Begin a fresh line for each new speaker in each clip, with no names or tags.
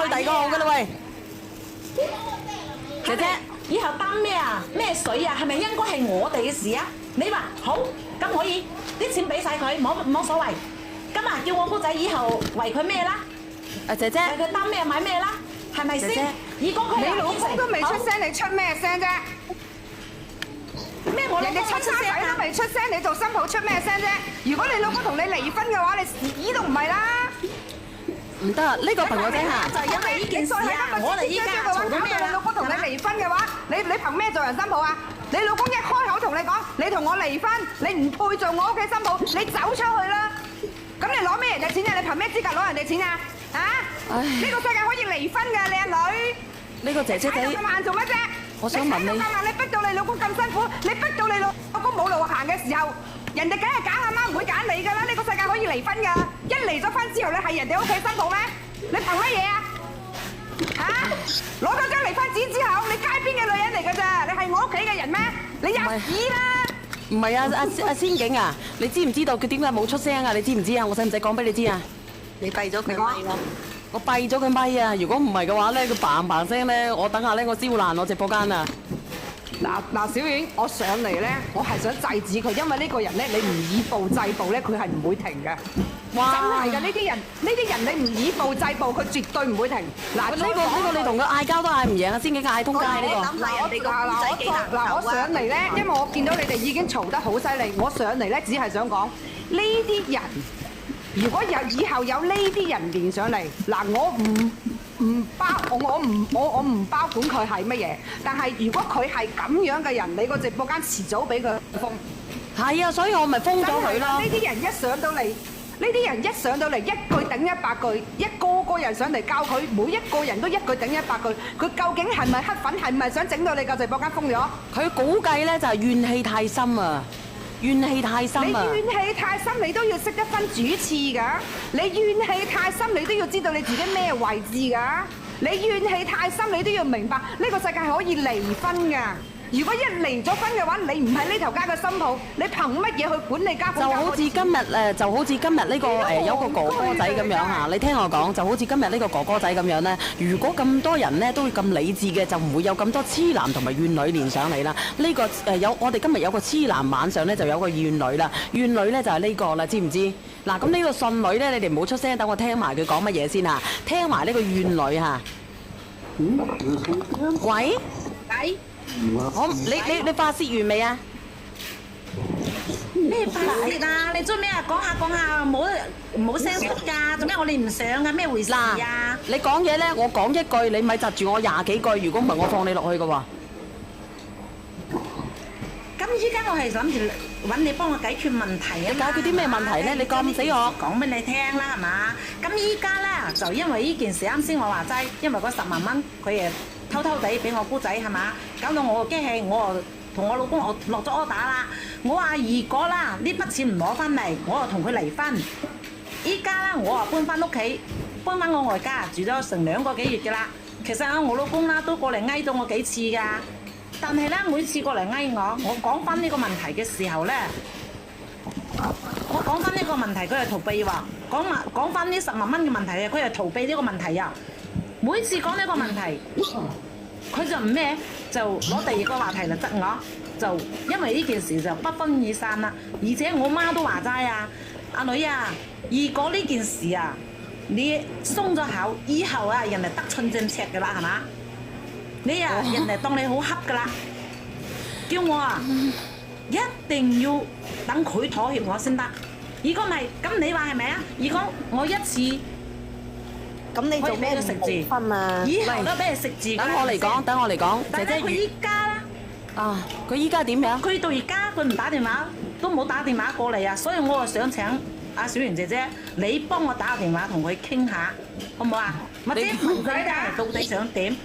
去第二個號㗎啦喂，姐姐。
以後擔咩啊？咩水啊？係咪應該係我哋嘅事啊？你話好，咁可以，啲錢俾晒佢，冇所謂。咁啊，叫我姑仔以後為佢咩啦？
姐姐，
為佢擔咩買咩啦？係咪先？
姐姐
如果佢
你老公都未出聲，你出咩聲啫？
咩我老
人哋親生仔都未出聲，你做新抱出咩聲啫？如果你老公同你離婚嘅話，你咦都唔係啦。
唔得，呢個朋友仔嚇，
就係因為呢件事啊！我哋依家嘈到咩
你老公同你離婚嘅話，你憑咩做人新抱啊？你老公一開口同你講，你同我離婚，你唔配做我屋企新抱，你走出去啦！咁你攞咩人哋錢啊？你憑咩資格攞人哋錢啊？啊！呢個世界可以離婚嘅靚女，
呢個姐姐仔，
咁硬做乜啫？
我想問你，
你逼到你老公咁辛苦，你逼到你老公冇路行嘅時候，人哋梗係揀阿媽，唔會揀你㗎啦！呢個世界可以離婚㗎，一離咗婚之後，你係人哋屋企新抱咩？你憑乜嘢啊？嚇！攞咗張離婚紙之後，你街邊嘅女人嚟㗎咋？你係我屋企嘅人咩？你吔屎啦！
唔係啊，阿仙景啊，你知唔知道佢點解冇出聲啊？你知唔知啊？我使唔使講俾你知啊？
你閉咗佢咪咯？
我閉咗佢咪啊！如果唔係嘅話咧，佢嘭嘭聲咧，我等下咧我燒爛我直播間啊！
嗱，小婉，我上嚟咧，我係想制止佢，因為呢個人咧，你唔以暴制暴咧，佢係唔會停嘅。
哇！
真係㗎，呢啲人你唔以暴制暴，佢絕對唔會停。嗱，
呢個你同佢嗌交都嗌唔贏啊！仙景嗌通街呢個。
我上嚟咧，因為我見到你哋已經嘈得好犀利，我上嚟咧只係想講呢啲人。如果以後有呢啲人連上嚟，嗱，我唔包管佢係乜嘢，但係如果佢係咁樣嘅人，你個直播間遲早俾佢封。
係啊，所以我咪封咗佢咯。
呢啲人一上到嚟，一句頂100句，一個人上嚟教佢，每一個人都一句頂100句，佢究竟係咪黑粉，係咪想整到你個直播間封咗？
佢估計咧就係怨氣太深啊！怨氣太深啊！
你怨氣太深，你都要識得分主次㗎。你怨氣太深，你都要知道你自己咩位置㗎。你怨氣太深，你都要明白呢個世界係可以離婚㗎。如果一離咗婚嘅話，你唔係呢頭家嘅新抱，你憑乜嘢去管理家？
就好似今日呢個有個哥哥仔咁樣嚇，你聽我講，就好似今日呢個哥哥仔咁樣咧。如果咁多人咧都會咁理智嘅，就唔會有咁多痴男同埋怨女連上嚟啦。呢個我哋今日有個痴男晚上咧，就有個怨女啦。怨女咧就係呢個啦，知唔知？嗱，咁呢個信女咧，你哋唔好出聲，等我聽埋佢講乜嘢先嚇。聽埋呢個怨女嚇。喂？你發泄完未啊？
咩發泄啊？你做咩啊？講下，冇聲出㗎。做咩我哋唔上啊？咩回事啊？
你講嘢咧，我講一句，你咪窒住我20幾句。如果唔係，我放你落去㗎喎。
咁依家我係諗住揾你幫我解決問題啊！
你解決啲咩問題咧？你咁死我
講俾你聽啦，係嘛？咁依家咧就因為呢件事，啱先我話齋，因為嗰10萬蚊佢誒偷偷地俾我姑仔係嘛，搞到我機器，我同我老公我落咗 order 啦。我話如果啦呢筆錢唔攞翻嚟，我就同佢離婚。依家咧我啊搬翻屋企，搬翻我外家住咗成2個幾月嘅啦。其實我老公啦都過嚟翳咗我幾次㗎。但係咧，每次過嚟翳我講翻呢個問題嘅時候咧，我講翻呢個問題，佢係逃避喎。講翻呢10萬蚊嘅問題啊，佢係逃避呢個問題啊。每次講呢個問題，佢就唔咩，就攞第二個話題嚟質我。就因為呢件事就不歡而散啦。而且我媽都話齋啊，阿女啊，如果呢件事啊，你鬆咗口，以後啊，人哋得寸進尺㗎啦，係嘛？你啊，人哋當你好恰噶啦，叫我啊，一定要等佢妥協我先得。如果唔係，咁你話係咪啊？如果我一次，
咁你做咩食字分啊？
以後都俾佢食字。
等我嚟講，姐姐。
佢依家啦，
啊，佢依家點樣？
佢到而家佢唔打電話，都冇打電話過嚟啊！所以我啊想請阿小圓姐姐，你幫我打個電話同佢傾下，好唔好啊？或者問佢到底想點？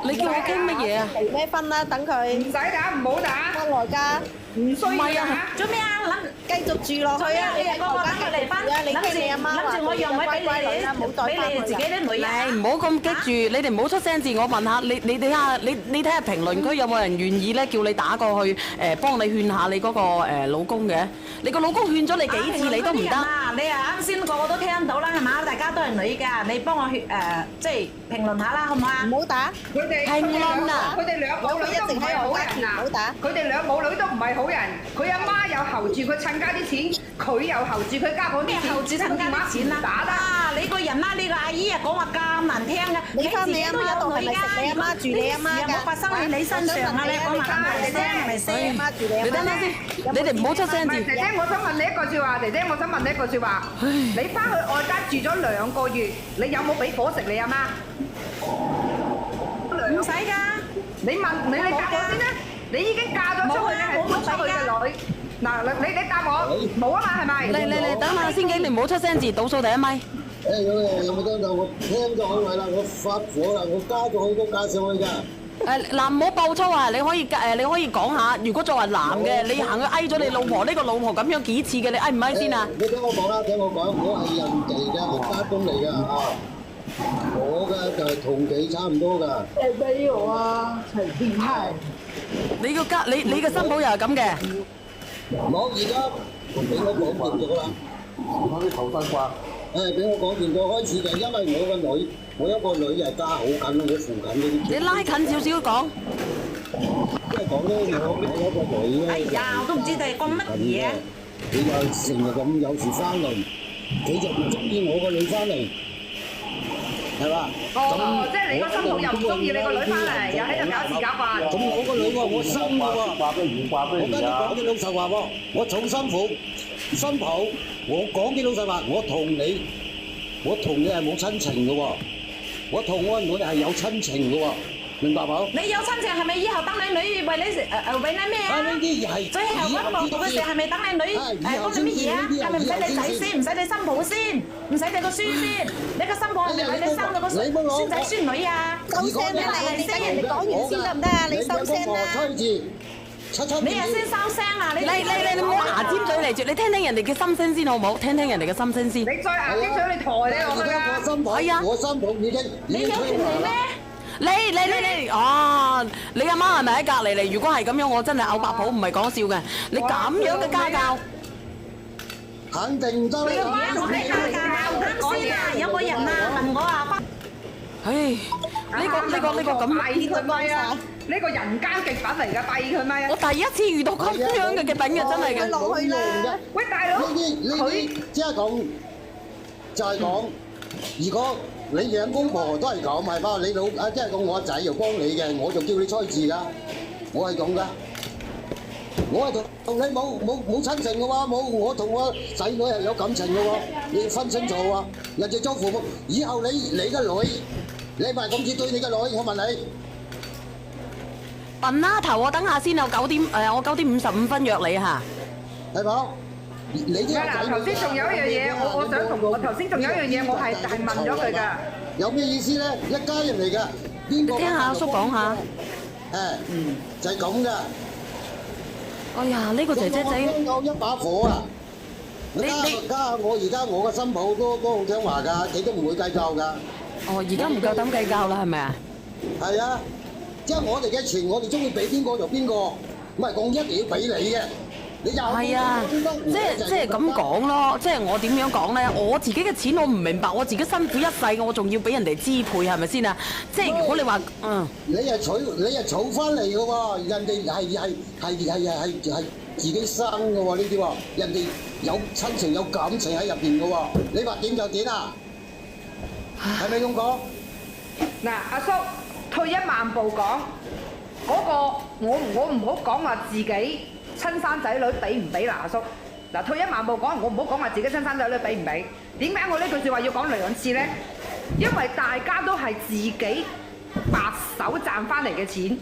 你叫我傾乜嘢啊？
離咩婚啦？等佢
唔使打，唔好打，
翻外家。
唔需要啊！
做咩啊？
繼續住落去啊！你喺
我等佢離婚，
你驚你阿媽話
諗住我讓位俾你哋自己啲女啊！
唔好咁激住，你哋唔好出聲字。我問下你睇下你睇下評論區有冇人願意咧叫你打過去幫你勸下你嗰個老公嘅？你個老公勸咗你幾次你都唔得。
你啊啱先個個都聽到啦，係嘛？大家都係女㗎，你幫我即係評論下啦，好唔好啊？
唔好打，
佢哋
評論啊！
佢哋兩母女都唔係好人啊！佢哋兩母女都唔係好人，佢阿媽又候住佢親家啲錢，佢又候住佢家嗰啲錢，
候住親家啲錢啊！
打得
你個人啦，你個阿姨啊講話咁難聽嘅，
你翻你阿媽度係咪食你阿媽住你阿媽㗎？
有冇發生喺你身上啊？你講埋嚟聽，咪先。
你阿媽住你阿媽。
你等等先，你哋唔好出聲字。
姐姐，我想問你一句説話，姐姐，我想問你一句説話。你翻去外家住咗2個月，你有冇俾伙食你阿媽？
唔使㗎。
你問你答我先啦。你已經嫁咗出去，你係搬出去嘅女。嗱，你答我冇啊嘛，係咪？
嚟，等下先，你唔好出聲字，倒數第一咪。
有冇聽到？我聽咗好耐啦，我發火啦，我加咗好多加上去㗎。
嗱，唔好爆粗啊！你可以講下，如果作為男嘅，你行去挨咗你老婆呢個老婆咁樣幾次嘅，你挨唔挨先啊？
你聽我講啦，聽我講，我係人哋嘅，係家公嚟㗎啊！我嘅就係同佢差唔多㗎。
沒有啊，很厲害。
你個新抱又係咁嘅。
冇，而家俾我講掂咗啦。講啲頭新話。俾我講掂咗開始嘅，因為我有個女係家好近，我附近嗰啲。
你拉近少少講。
即係講咧，我有個女咧。
哎呀，我都唔知你講乜嘢。
佢又成日咁有時翻嚟，佢就唔中意我個女翻嚟，係嘛？
哦，即係你個新抱又唔中意你個女翻嚟，又喺度搞事搞法。
咁我個女話我生嘅喎，我跟你講啲老實話喎，我重新抱，我講啲老實話，我同你係冇親情嘅喎，我同我女係有親情嘅喎，明白冇？
你有親情係咪以後等你女為你咩啊？
呢啲係
最後揾老婆嘅時候係咪等你女幫你乜嘢啊？係咪唔使你仔先，唔使你新抱先，唔使你個孫先？你個新抱係咪為你生到個孫仔孫女啊？
收聲啦你，等人哋講完先得唔得啊？你收聲啦！
你係先收聲啊！你
唔好牙尖嘴嚟住，你聽聽人哋嘅心聲先好唔好？聽聽人哋嘅心聲先。
你再牙尖嘴，你抬你落去啊！
我新抱已經
你有權利咩？
你阿媽係咪喺隔離嚟？如果係咁樣，我真係嘔白泡，唔係講笑嘅。你咁樣嘅家教，
肯定唔得啦！
我係家教，啱先啊！有個人啊問我啊，
唉，呢個咁，
閉佢咪啊！呢個人間極品嚟㗎，閉佢咪啊！
我第一次遇到咁樣嘅極品嘅，真係嘅。
落去啦！
喂，大佬，
呢啲即係講，就係講，如果你兩公婆都係咁，係嘛？你即係講我仔又幫你嘅，我就叫你猜字㗎，我係咁㗎。我係同你冇親情嘅喎，我同我仔女係有感情嘅喎，你要分清楚喎。人哋做父母，以後你個女，你咪咁似對你個女，我問你。
笨啦頭，我等下先，我9點55分約你嚇。
係冇？你啲
嗱，頭先仲有一樣嘢，我想同我頭先仲有一樣嘢，我係問咗佢㗎。
有咩意思咧？一家人嚟㗎，邊個？
聽下阿叔講下。
就係咁㗎。
哎呀，呢個姐姐仔，
有一把火啊！我而家我個新抱都好聽話㗎，佢都唔會計較㗎。
哦，而家唔夠膽計較啦，係咪啊？
係啊，即係我哋嘅錢，我哋中意俾邊個就邊個，唔係講一定要俾你嘅。
係啊，即係咁講咯，即係我點樣講咧？我自己嘅錢我唔明白，我自己辛苦一世，我仲要俾人哋支配，係咪先啊？即係如果你話
你係儲翻嚟嘅喎，人哋係自己生嘅喎呢啲喎，人哋有親情有感情喺入邊嘅喎，你話點就點啊？係咪咁講？
嗱，阿叔退一萬步講，嗰個我唔好講話自己親生仔女俾唔俾嗱，阿叔。嗱，退一萬步講，我唔好講話自己親生仔女俾唔俾。點解我呢句説話要講2次呢？因為大家都係自己白手賺翻嚟嘅錢。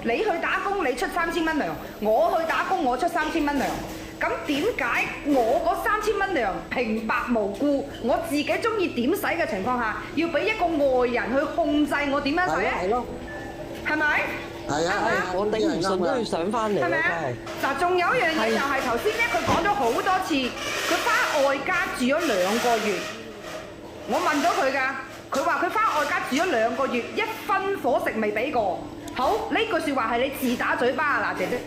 你去打工，你出3000蚊糧；我去打工，我出3000蚊糧。咁點解我嗰3000蚊糧平白無故，我自己中意點使嘅情況下，要俾一個外人去控制我點樣使咧？
係咯，
係咪？
係啊，
我頂唔順都要上翻嚟啦，
係咪啊
真係。？
嗱，仲有一樣嘢就係頭先咧，佢講咗好多次，佢翻外家住咗2個月。我問咗佢㗎，佢話佢翻外家住咗2個月，一分伙食未俾過。好，呢句説話係你自打嘴巴啊！嗱，姐姐。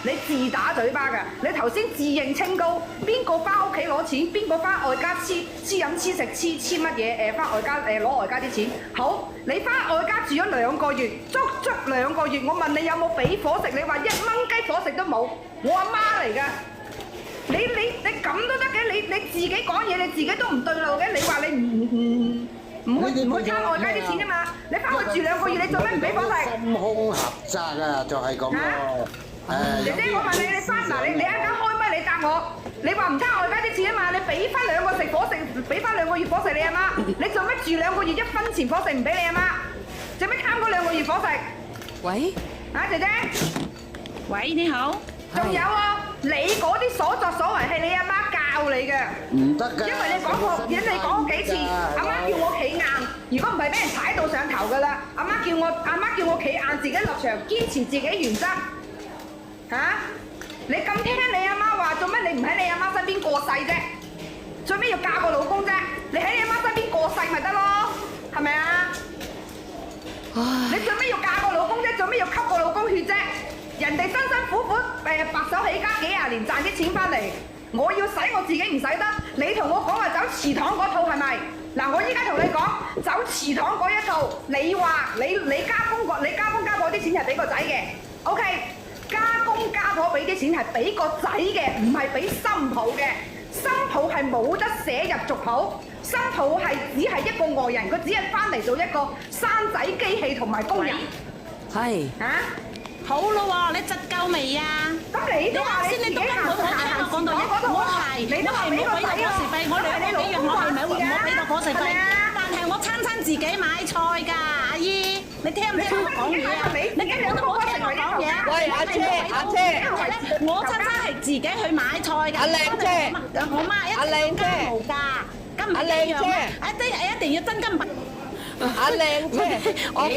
你自打嘴巴㗎，你頭先自認清高，邊個翻屋企攞錢，邊個翻外家黐飲黐食黐乜嘢？翻外家攞外家啲錢。好，你翻外家住咗2個月，足2個月，我問你有冇俾伙食？你話1蚊雞伙食都冇，我阿媽嚟㗎。你咁都得嘅？你自己講嘢，你自己都唔對路嘅。你話你唔去貪外家啲錢啊嘛？你翻去住2個月，你做咩唔俾伙食？
心胸狹窄啊，就係咁咯。
姐姐，我問你，你翻嗱你一間開咪？你答我，你話唔貪外家啲錢啊嘛？你俾翻2個食伙食，俾翻2個月伙食你阿媽，你做咩住2個月1分錢伙食唔俾你阿媽？做咩貪嗰2個月伙食？
喂，
啊姐姐，
喂，你好。
仲有啊，你嗰啲所作所為係你阿媽教你嘅，
唔得㗎。
因為你講過幾次，阿媽叫我企硬，如果唔係俾人踩到上頭㗎啦。阿媽叫我企硬，自己落場，堅持自己原則。嚇！你咁聽你阿媽話，做咩你唔喺你阿媽身邊過世啫？做咩要嫁個老公啫？你喺你阿媽身邊過世咪得咯，係咪啊？你做咩要嫁個老公啫？做咩要吸個老公血啫？人哋辛辛苦苦白手起家幾廿年賺啲錢翻嚟，我要使我自己唔使得，你同我講話走祠堂嗰套係咪？嗱，我依家同你講走祠堂嗰一套，你話你家公家婆啲錢係俾個仔嘅 ，OK。家公家婆俾啲錢係俾個仔嘅，唔係俾新抱嘅。新抱係冇得寫入族譜，新抱係只係一個外人，佢只係翻嚟做一個生仔機器同埋工人。
係。
嚇！
好咯喎，你窒夠未啊？
咁你都話你自己行
我聽我講到
你都話俾個仔
伙食費，我2個幾月我係咪冇俾到伙食費？但係我餐餐自己買菜㗎，阿姨，你聽唔聽我講嘢啊？你今日都冇聽我講嘢。
喂，阿姐，
我餐餐係自己去買菜㗎。
阿靚姐，
我媽一定金無價，金唔一樣咩？一定要真金白。
阿靚姐，我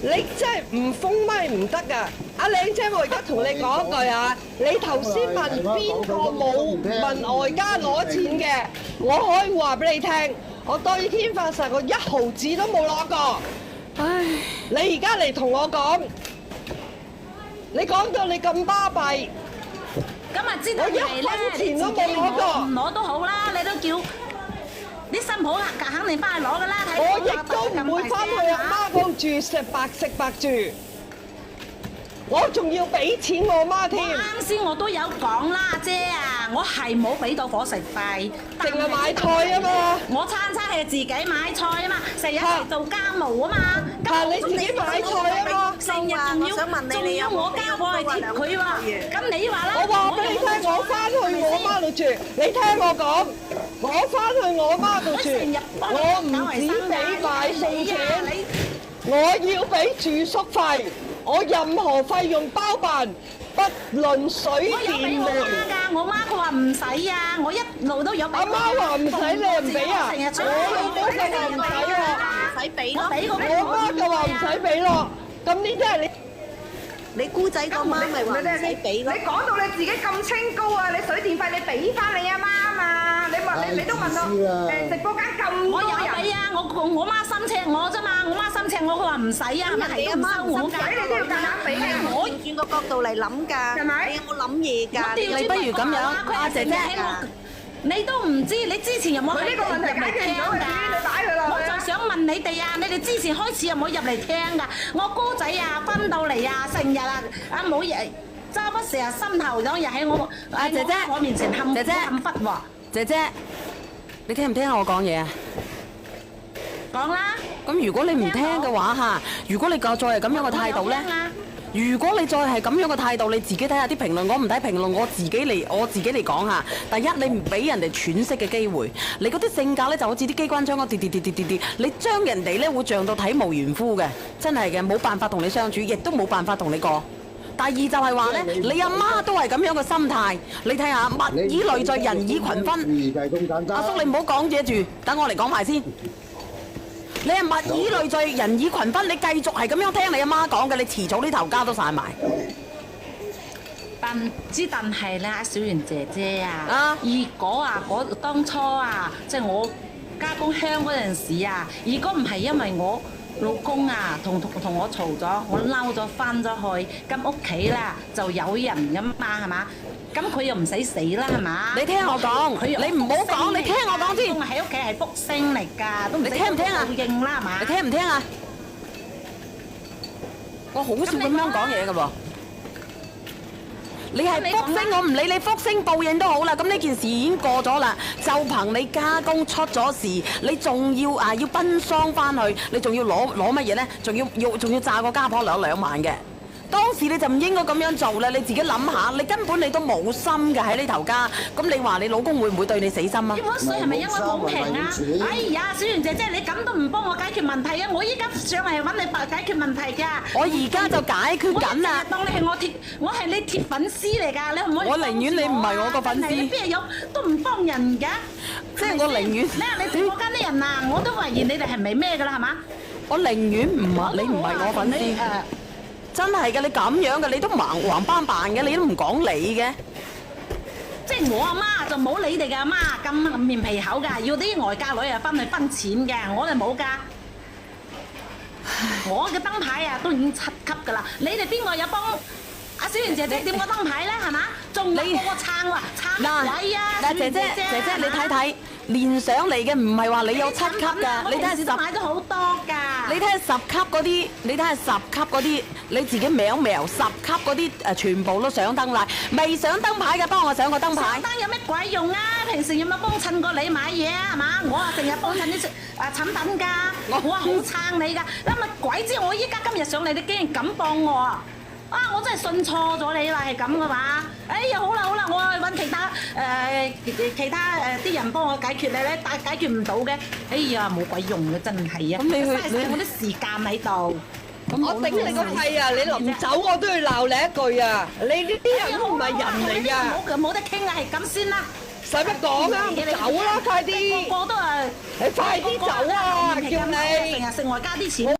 你真係唔封咪唔得㗎！阿靚姐，我而家同你講一句啊，你頭先問邊個冇問外家攞錢嘅，我可以話俾你聽，我對天發誓，我1毫子都冇攞過。唉，你而家嚟同我講，你講到你咁巴閉，
咁啊知道
我1分錢都冇攞過。
唔攞都好啦，你都叫啲新抱肯定翻去攞㗎啦。
我亦都唔會翻去阿媽嗰度住食白住，我仲要俾錢我媽添。
啱先我都有講啦，姐啊，我係冇俾到伙食費，
淨係買菜啊嘛。
我餐餐係自己買菜啊嘛，成日係做家務啊嘛。
係你自己買菜啊嘛。
成日仲要我家婆係貼佢喎。咁你話啦？
我話俾你聽，我翻去我媽度住，你聽我講，我翻去我媽度住，我唔止俾買餸錢，我要俾住宿費，我任何費用包辦，不論水電煤。
我媽佢話唔使啊，我一路都有俾。
阿媽話唔使，你唔俾啊？我老公就話唔使喎，
唔使俾咯。
我媽就話唔使俾咯，咁呢啲係你。
你姑仔個媽咪話唔使俾咯。
你講到你自己咁清高啊！你水電費你俾翻你阿媽啊嘛！你都問我直播間咁多人。
我有俾啊！我媽心赤我啫嘛，我媽心赤我，佢話唔使啊，係咪係都唔收我㗎？
你都要夾硬俾嘅。
我轉個角度嚟諗㗎，
係咪？
你有冇諗嘢㗎？
你不如咁樣，阿姐姐。
你都唔知，你之前有冇喺
呢個問題解決唔到，你擺佢落去。
我就想問你哋啊，你哋之前開始有冇入嚟聽㗎？我哥仔啊，翻到嚟啊，成日啊，冇嘢，揸不成日心頭兩日喺我
姐姐
我面前冚
姐姐
冚忽喎。
姐姐，你聽唔聽下我講嘢啊？
講啦。
咁如果你唔聽嘅話嚇，如果你再係咁樣嘅態度咧？如果你再係咁樣嘅態度，你自己睇下啲評論，我唔睇評論，我自己嚟講下。第一，你唔俾人哋喘息嘅機會，你嗰啲性格咧就好似啲機關槍咁跌，你將人哋咧會脹到體無完膚嘅，真係嘅，冇辦法同你相處，亦都冇辦法同你過。第二就係話咧，你阿媽都係咁樣嘅心態，你睇下物以類聚，人以群分。阿叔你唔好講嘢住，等我嚟講埋先。你係物以類聚，人以群分，你繼續係咁樣聽你阿媽講嘅，你遲早呢頭家都散埋。
但係咧，小圓姐姐啊
啊，
如果啊，當初啊，即係我家公香嗰陣時啊，如果唔係因為我老公啊同我嘈咗，我嬲咗翻咗去，咁屋企啦就有人噶嘛，係嘛？咁佢又唔使死啦，係嘛？
你聽我講，你唔好講，你聽我講先。
喺屋企係福星嚟㗎，都唔使
你聽唔聽啊？
報應啦，係嘛？
你聽唔聽啊？我好少咁樣講嘢㗎喎。你係福星，我唔理你福星報應都好啦。咁呢件事已經過咗啦，就憑你家公出咗事，你仲要奔喪翻去，你仲要攞乜嘢咧？仲要炸個家婆2萬嘅。當時你就唔應該咁樣做啦，你自己諗下，你根本你都冇心嘅喺呢頭家，咁你話你老公會唔會對你死心啊？
呢碗水係咪因為冇平啊？哎呀，小圓姐姐，你咁都唔幫我解決問題啊！我依家上嚟揾你解決問題㗎。
我而家就解決緊啦。
當你係我係你鐵粉絲嚟㗎，你可唔可以？
我寧願你唔係我個粉絲。
你邊係有都唔幫人㗎？
即係我寧願。
你同我間啲人啊，我都懷疑你哋係咪咩㗎啦，係嘛？
我寧願唔係你唔係我粉絲。真係嘅，你咁樣嘅，你都橫斑扮嘅，你都唔講理嘅。
即係我阿媽就冇你哋嘅阿媽咁面皮厚㗎，要啲外嫁女啊分錢嘅，我哋冇㗎。我嘅燈牌啊都已經7級㗎啦，你哋邊個有幫阿小圓姐姐點個燈牌咧？係嘛？仲有個撐喎，撐位啊！
嗱，姐姐，你睇睇。連上嚟嘅唔係話你有7級㗎，你睇下10
買咗好多㗎。
你睇下10級嗰啲，你睇下10級嗰啲，你自己瞄10級嗰啲全部都上燈啦，未上燈牌嘅幫我上個燈牌。
上燈有咩鬼用啊？平時有冇幫襯過你買嘢啊？係嘛？我啊成日幫襯啲產品㗎，我好撐你㗎。因為鬼知我依家今日上嚟，你竟然咁幫我啊！我真係信錯咗你啦，係咁嘅嘛？哎呀，好啦，我去揾其他啲人幫我解決你咧，但係解決唔到嘅。哎呀，冇鬼用嘅，真係啊！
咁你
嘥晒我啲時間喺度。
我頂你個肺啊！你臨走我都要鬧你一句啊！你呢啲人都唔係人嚟㗎。
冇得傾啊，係咁先啦。
使乜講啊？走啦，快啲！
個個都係，
你快啲走啊！叫你
成日食外加啲錢。